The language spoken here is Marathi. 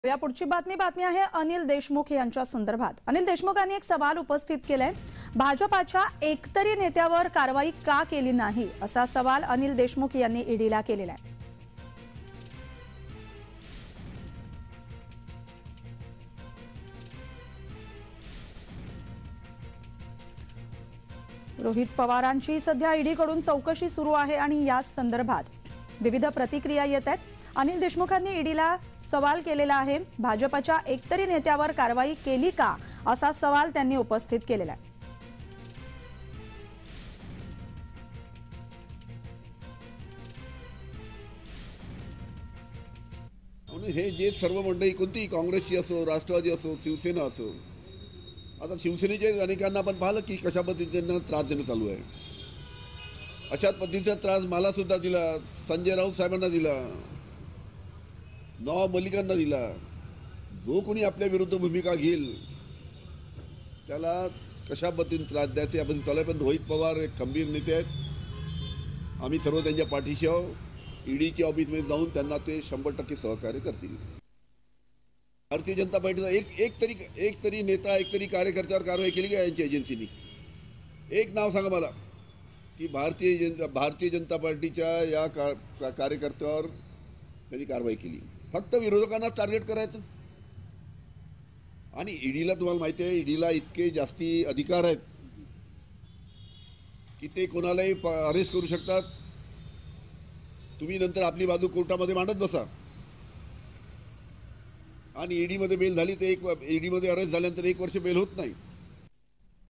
या पुढची बातमी आहे अनिल देशमुख यांच्या संदर्भात। अनिल देशमुखांनी एक सवाल उपस्थित केलाय। भाजपाच्या एकतरी नेत्यावर कारवाई का केली नाही असा सवाल अनिल देशमुख यांनी ईडीला केलेला आहे। रोहित पवारांची सध्या ईडीकडून चौकशी सुरू आहे आणि या संदर्भात विविध प्रतिक्रिया येत आहेत। अनिल देशमुखांनी ईडीला सवाल केलेला आहे। भाजपाच्या एकतरी नेत्यावर कारवाई केली का असा सवाल त्यांनी उपस्थित केलेला आहे। हे जे सर्व मंडळी कोणती काँग्रेसची असो, राष्ट्रवादी असो, शिवसेना असो, आता शिवसेनेचे अनेकांना आपण पाहिलं की कशा पद्धतीने त्रास देणं चालू आहे। अशाच पद्धतीचा त्रास मला सुद्धा दिला, संजय राऊत साहेबांना दिला, नवाब मलिकांना दिला। जो कोणी आपल्या विरुद्ध भूमिका घेईल त्याला कशा पद्धतीने त्रास द्यायचे आपण चालू आहे। पण रोहित पवार एक खंबीर नेते आहेत, आम्ही सर्व त्यांच्या पाठीशी आहोत। ईडीच्या ऑफिसमध्ये जाऊन त्यांना ते 100% सहकार्य करतील। भारतीय जनता पार्टीचा एक तरी नेता, एक तरी कार्यकर्त्यावर कारवाई केली का यांच्या एजन्सीनी? एक नाव सांगा मला की भारतीय जनता पार्टीच्या या कार्यकर्त्यावर त्यांनी कारवाई केली। फक्त विरोधकांना टार्गेट करायचं। आणि ईडीला तुम्हाला माहिती आहे, ईडीला इतके जास्ती अधिकार आहेत की ते कोणालाही अरेस्ट करू शकतात। तुम्ही नंतर आपली बाजू कोर्टामध्ये मांडत बसा आणि ईडीमध्ये बेल झाली तर ईडीमध्ये अरेस्ट झाल्यानंतर 1 वर्ष बेल होत नाही।